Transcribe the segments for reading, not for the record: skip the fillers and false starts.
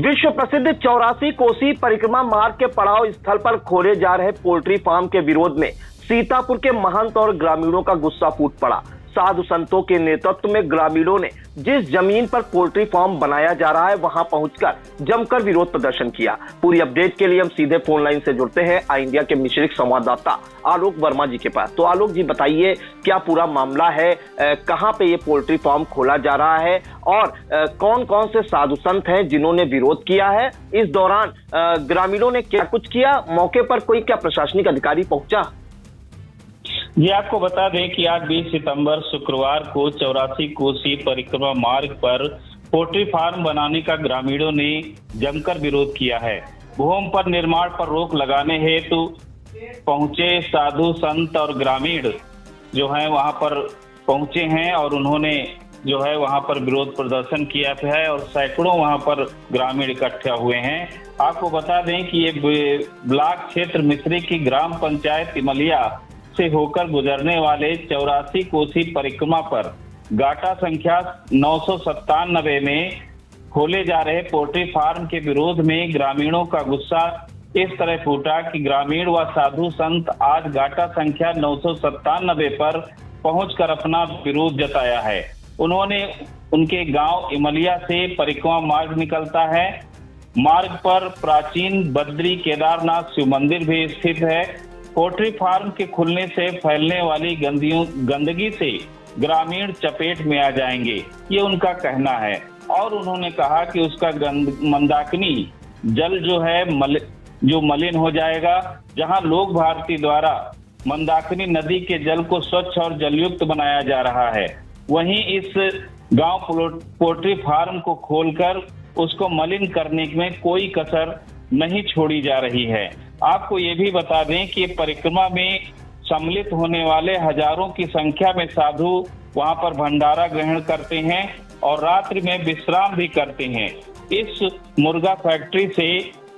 विश्व प्रसिद्ध 84 कोसी परिक्रमा मार्ग के पड़ाव स्थल पर खोले जा रहे पोल्ट्री फार्म के विरोध में सीतापुर के महंत और ग्रामीणों का गुस्सा फूट पड़ा। साधु संतों के नेतृत्व में ग्रामीणों ने जिस जमीन पर पोल्ट्री फार्म बनाया जा रहा है वहां पहुंचकर जमकर विरोध प्रदर्शन किया। पूरी अपडेट के लिए हम सीधे फोन लाइन से जुड़ते हैं आई इंडिया के मिश्रिक संवाददाता आलोक वर्मा जी के पास। तो आलोक जी बताइए, क्या पूरा मामला है, कहां पे ये पोल्ट्री फार्म खोला जा रहा है और कौन कौन से साधु संत हैं जिन्होंने विरोध किया है? इस दौरान ग्रामीणों ने क्या कुछ किया? मौके पर कोई क्या प्रशासनिक अधिकारी पहुंचा? ये आपको बता दें कि आज 20 सितंबर शुक्रवार को 84 कोसी परिक्रमा मार्ग पर पोल्ट्री फार्म बनाने का ग्रामीणों ने जमकर विरोध किया है। भूमि पर निर्माण पर रोक लगाने हेतु पहुंचे साधु संत और ग्रामीण जो है वहां पर पहुंचे हैं और उन्होंने जो है वहां पर विरोध प्रदर्शन किया है और सैकड़ों वहां पर ग्रामीण इकट्ठे हुए हैं। आपको बता दें कि ये ब्लॉक क्षेत्र मिश्री की ग्राम पंचायत इमलिया से होकर गुजरने वाले 84 कोसी परिक्रमा पर गाटा संख्या 997 में खोले जा रहे पोल्ट्री फार्म के विरोध में ग्रामीणों का गुस्सा इस तरह फूटा कि ग्रामीण व साधु संत आज गाटा संख्या 997 पर पहुंचकर अपना विरोध जताया है। उन्होंने उनके गांव इमलिया से परिक्रमा मार्ग निकलता है। मार्ग पर प्राचीन बद्री केदारनाथ शिव मंदिर भी स्थित है। पोल्ट्री फार्म के खुलने से फैलने वाली गंदगी से ग्रामीण चपेट में आ जाएंगे, ये उनका कहना है। और उन्होंने कहा कि उसका मंदाकिनी जल जो है मलिन हो जाएगा। जहां लोक भारती द्वारा मंदाकिनी नदी के जल को स्वच्छ और जलयुक्त बनाया जा रहा है, वहीं इस गांव पोल्ट्री फार्म को खोलकर उसको मलिन करने में कोई कसर नहीं छोड़ी जा रही है। आपको ये भी बता दें कि परिक्रमा में सम्मिलित होने वाले हजारों की संख्या में साधु वहां पर भंडारा ग्रहण करते हैं और रात्रि में विश्राम भी करते हैं। इस मुर्गा फैक्ट्री से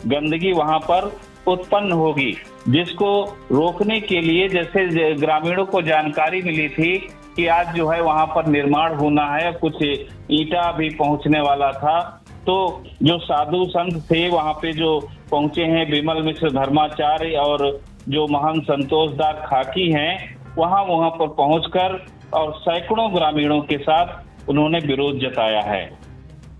गंदगी वहां पर उत्पन्न होगी, जिसको रोकने के लिए जैसे ग्रामीणों को जानकारी मिली थी कि आज जो है वहां पर निर्माण होना है, कुछ ईंटा भी पहुंचने वाला था, तो जो साधु संत थे वहां पे जो पहुंचे हैं, विमल मिश्र धर्माचार्य और जो महंत संतोष दास खाकी हैं, वहां पर पहुंचकर और सैकड़ों ग्रामीणों के साथ उन्होंने विरोध जताया है।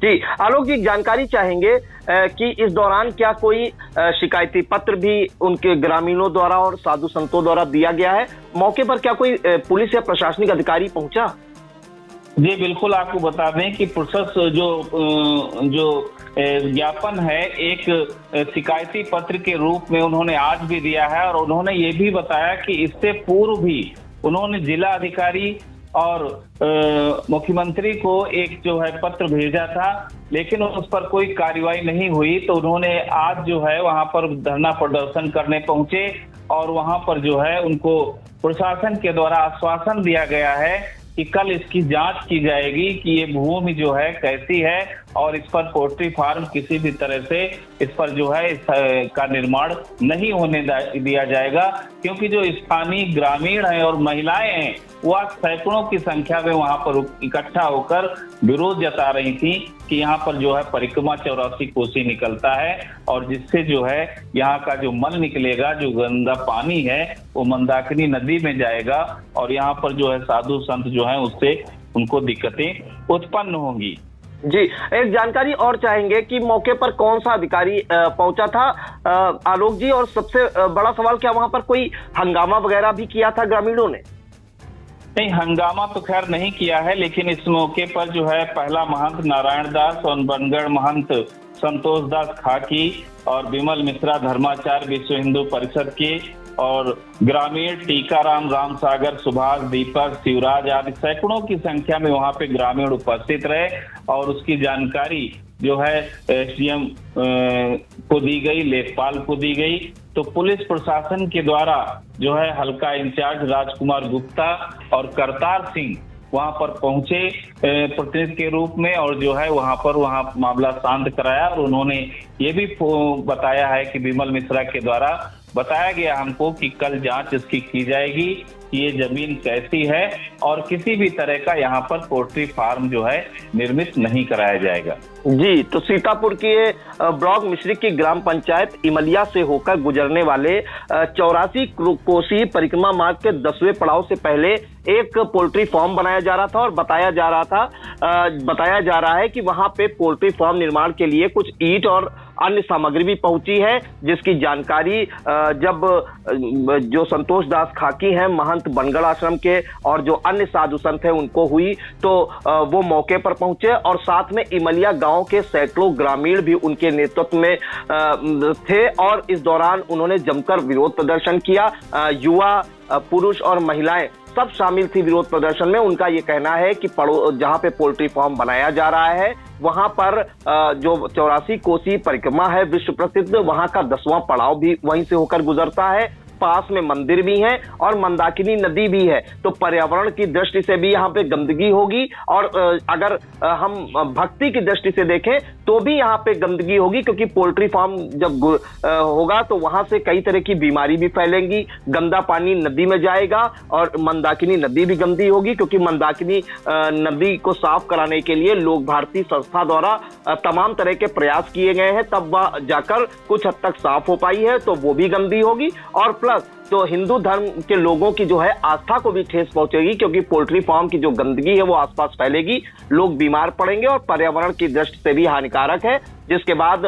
जी आलोक जी, जानकारी चाहेंगे कि इस दौरान क्या कोई शिकायती पत्र भी उनके ग्रामीणों द्वारा और साधु संतों द्वारा दिया गया है? मौके पर क्या कोई पुलिस या प्रशासनिक अधिकारी पहुंचा? जी बिल्कुल, आपको बता दें कि प्रोसेस जो ज्ञापन है एक शिकायती पत्र के रूप में उन्होंने आज भी दिया है और उन्होंने ये भी बताया कि इससे पूर्व भी उन्होंने जिला अधिकारी और मुख्यमंत्री को एक जो है पत्र भेजा था, लेकिन उस पर कोई कार्रवाई नहीं हुई। तो उन्होंने आज जो है वहां पर धरना प्रदर्शन करने पहुंचे और वहां पर जो है उनको प्रशासन के द्वारा आश्वासन दिया गया है कि कल इसकी जांच की जाएगी कि ये भूमि जो है कैसी है और इस पर पोल्ट्री फार्म किसी भी तरह से इस पर जो है इसका निर्माण नहीं होने दिया जाएगा, क्योंकि जो स्थानीय ग्रामीण हैं और महिलाएं हैं वह सैकड़ों की संख्या में वहां पर इकट्ठा होकर विरोध जता रही थी कि यहाँ पर जो है परिक्रमा 84 कोसी निकलता है और जिससे जो है यहाँ का जो मल निकलेगा, जो गंदा पानी है वो मंदाकिनी नदी में जाएगा और यहाँ पर जो है साधु संत जो है उससे उनको दिक्कतें उत्पन्न होंगी। जी, एक जानकारी और चाहेंगे कि मौके पर कौन सा अधिकारी पहुंचा था आलोक जी, और सबसे बड़ा सवाल, क्या वहां पर कोई हंगामा वगैरह भी किया था ग्रामीणों ने? नहीं, हंगामा तो खैर नहीं किया है, लेकिन इस मौके पर जो है पहला महंत नारायण दास और बनगढ़ महंत संतोष दास खाकी और विमल मिश्रा धर्माचार्य विश्व हिंदू परिषद के और ग्रामीण टीकाराम, राम सागर, सुभाष, दीपक, शिवराज आदि सैकड़ों की संख्या में वहां पे ग्रामीण उपस्थित रहे और उसकी जानकारी जो है एसडीएम को दी गई, लेखपाल को दी गई। तो पुलिस प्रशासन के द्वारा जो है हल्का इंचार्ज राजकुमार गुप्ता और करतार सिंह वहां पर पहुंचे प्रतिनिधि के रूप में और जो है वहां मामला शांत कराया और उन्होंने ये भी बताया है कि विमल मिश्रा के द्वारा बताया गया हमको कि कल जांच इसकी की जाएगी, ये जमीन कैसी है और किसी भी तरह का यहाँ पर पोल्ट्री फार्म जो है निर्मित नहीं कराया जाएगा। जी, तो सीतापुर के ब्लॉक मिश्रिक की ग्राम पंचायत इमलिया से होकर गुजरने वाले 84 कोसी परिक्रमा मार्ग के 10वें पड़ाव से पहले एक पोल्ट्री फार्म बनाया जा रहा था और बताया जा रहा है कि वहां पे पोल्ट्री फार्म निर्माण के लिए कुछ ईंट और अन्य सामग्री भी पहुंची है, जिसकी जानकारी जब जो संतोष दास खाकी हैं महंत बनगढ़ आश्रम के और जो अन्य साधु संत हैं उनको हुई तो वो मौके पर पहुंचे और साथ में इमलिया गांव के सैकड़ों ग्रामीण भी उनके नेतृत्व में थे और इस दौरान उन्होंने जमकर विरोध प्रदर्शन किया। युवा, पुरुष और महिलाएं सब शामिल थी विरोध प्रदर्शन में। उनका ये कहना है कि जहां पे पोल्ट्री फार्म बनाया जा रहा है वहां पर जो 84 कोसी परिक्रमा है विश्व प्रसिद्ध, वहां का 10वां पड़ाव भी वहीं से होकर गुजरता है। पास में मंदिर भी है और मंदाकिनी नदी भी है, तो पर्यावरण की दृष्टि से भी यहाँ पे गंदगी होगी और अगर हम भक्ति की दृष्टि से देखें तो भी यहाँ पे गंदगी होगी, क्योंकि पोल्ट्री फार्म जब होगा तो वहां से कई तरह की बीमारी भी फैलेंगी। गंदा पानी नदी में जाएगा और मंदाकिनी नदी भी गंदी होगी, क्योंकि मंदाकिनी नदी को साफ कराने के लिए लोक भारती संस्था द्वारा तमाम तरह के प्रयास किए गए हैं, तब वह जाकर कुछ हद तक साफ हो पाई है, तो वो भी गंदी होगी और प्लस तो हिंदू धर्म के लोगों की जो है आस्था को भी ठेस पहुंचेगी, क्योंकि पोल्ट्री फार्म की जो गंदगी है वो आसपास फैलेगी, लोग बीमार पड़ेंगे और पर्यावरण की दृष्टि से भी हानिकारक है। जिसके बाद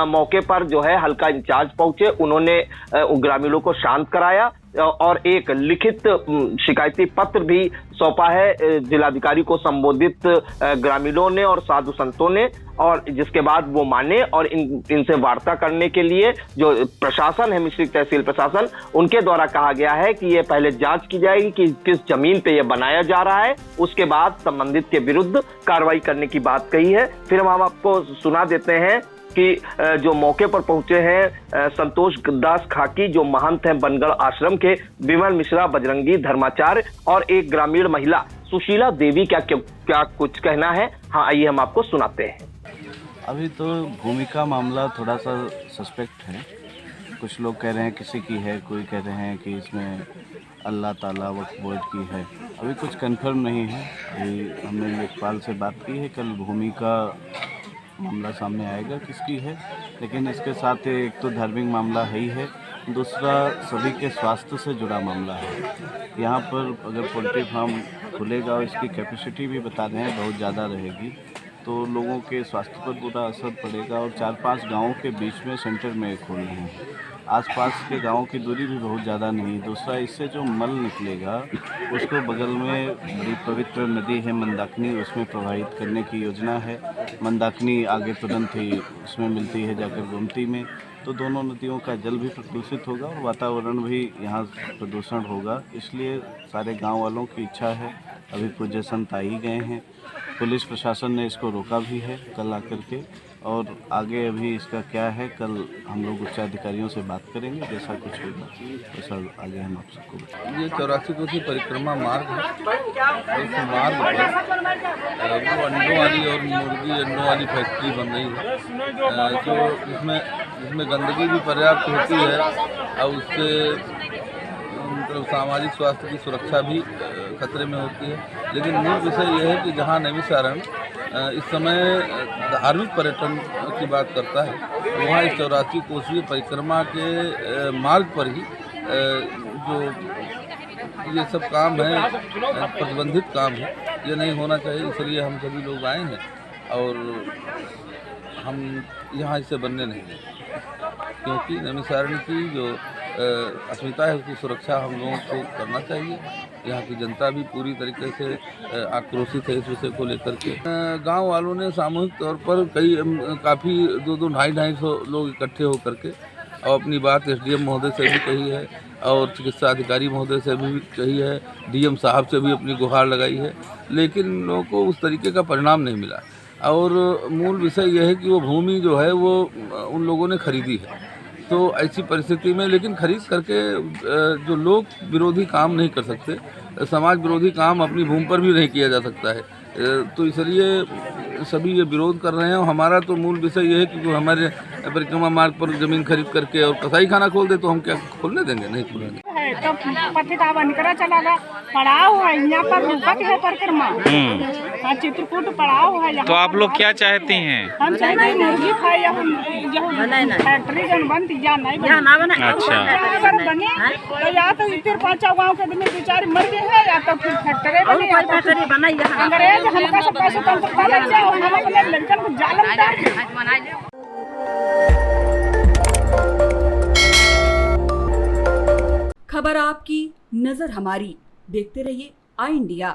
मौके पर जो है हल्का इंचार्ज पहुंचे, उन्होंने ग्रामीणों को शांत कराया और एक लिखित शिकायती पत्र भी सौंपा है जिलाधिकारी को संबोधित ग्रामीणों ने और साधु संतों ने, और जिसके बाद वो माने और इनसे वार्ता करने के लिए जो प्रशासन है, मिश्रिक तहसील प्रशासन, उनके द्वारा कहा गया है कि ये पहले जांच की जाएगी कि किस जमीन पे ये बनाया जा रहा है, उसके बाद संबंधित के विरुद्ध कार्रवाई करने की बात कही है। फिर हम आपको सुना देते हैं कि जो मौके पर पहुंचे हैं संतोष दास खाकी जो महंत हैं बनगढ़ आश्रम के, विमल मिश्रा बजरंगी धर्माचार्य और एक ग्रामीण महिला सुशीला देवी क्या कुछ कहना है। हाँ, आइए हम आपको सुनाते हैं। अभी तो भूमि का मामला थोड़ा सा सस्पेक्ट है। कुछ लोग कह रहे हैं किसी की है, कोई कह रहे हैं कि इसमें अल्लाह ताला वक्फ बोर्ड की है। अभी कुछ कंफर्म नहीं है। अभी हमने लेखपाल से बात की है, कल भूमि का मामला सामने आएगा किसकी है, लेकिन इसके साथ एक तो धार्मिक मामला है ही है, दूसरा सभी के स्वास्थ्य से जुड़ा मामला है। यहाँ पर अगर पोल्ट्री फार्म खुलेगा और इसकी कैपेसिटी भी बता रहे हैं बहुत ज़्यादा रहेगी, तो लोगों के स्वास्थ्य पर बुरा असर पड़ेगा और 4-5 गाँवों के बीच में सेंटर में खोल रहे हैं। आसपास के गांवों की दूरी भी बहुत ज़्यादा नहीं। दूसरा, इससे जो मल निकलेगा उसको बगल में बड़ी पवित्र नदी है मंदाकिनी, उसमें प्रवाहित करने की योजना है। मंदाकिनी आगे तुरंत ही उसमें मिलती है जाकर गोमती में, तो दोनों नदियों का जल भी प्रदूषित होगा और वातावरण भी यहाँ प्रदूषण होगा। इसलिए सारे गाँव वालों की इच्छा है, अभी पूज्य संत आ ही गए हैं, पुलिस प्रशासन ने इसको रोका भी है कल आकर के, और आगे अभी इसका क्या है कल हम लोग उच्चाधिकारियों से बात करेंगे, जैसा कुछ होगा वैसा आगे हम आप सबको बताएंगे। ये 84 कोसी परिक्रमा मार्ग है। इस मार्ग पर वो अंडों वाली और मुर्गी अंडों वाली फैक्ट्री बन रही है, जो जिसमें गंदगी भी पर्याप्त होती है और उससे मतलब सामाजिक स्वास्थ्य की सुरक्षा भी खतरे में होती है। लेकिन मूल विषय यह है कि जहाँ नैमिषारण्य इस समय धार्मिक पर्यटन की बात करता है, वहाँ इस 84 कोसीय परिक्रमा के मार्ग पर ही जो ये सब काम है प्रतिबंधित काम है, ये नहीं होना चाहिए। इसलिए हम सभी लोग आए हैं और हम यहाँ इसे बनने नहीं देंगे, क्योंकि नैमिषारण्य की जो अस्मिता है उसकी सुरक्षा हम लोगों को करना चाहिए। यहाँ की जनता भी पूरी तरीके से आक्रोशित है इस विषय को लेकर के। गांव वालों ने सामूहिक तौर पर काफ़ी 200-250 लोग इकट्ठे होकर के और अपनी बात एसडीएम महोदय से भी कही है और चिकित्सा अधिकारी महोदय से भी कही है, डीएम साहब से भी अपनी गुहार लगाई है, लेकिन लोगों को उस तरीके का परिणाम नहीं मिला। और मूल विषय यह है कि वो भूमि जो है वो उन लोगों ने खरीदी है, तो ऐसी परिस्थिति में लेकिन खरीद करके जो लोग विरोधी काम नहीं कर सकते, समाज विरोधी काम अपनी भूमि पर भी नहीं किया जा सकता है। तो इसलिए सभी ये विरोध कर रहे हैं। और हमारा तो मूल विषय ये है कि जो हमारे परिक्रमा मार्ग पर ज़मीन खरीद करके और कसाई खाना खोल दे तो हम क्या खोलने देंगे? नहीं खोलेंगे। तो पत्रिका बनकर चला गया, पड़ाव है यहाँ पर, रुकत है परिक्रमा। हाँ, चित्रकूट पड़ाव है यहाँ। तो आप लोग क्या चाहती हैं? हम चाहते हैं मुर्गी खाए या फैक्ट्री जन बंद या नहीं बने। अच्छा। अगर बने तो या तो इधर 5 गाँव के आदमी बेचारे मर गए हैं, या तो फिर फैक्ट्री बने, या तो फिर अंग्रेज हमका सबका स्वतंत्रता लग जाए और हम अपने लड़कन को जालम डाल। खबर आपकी, नजर हमारी। देखते रहिए आई इंडिया।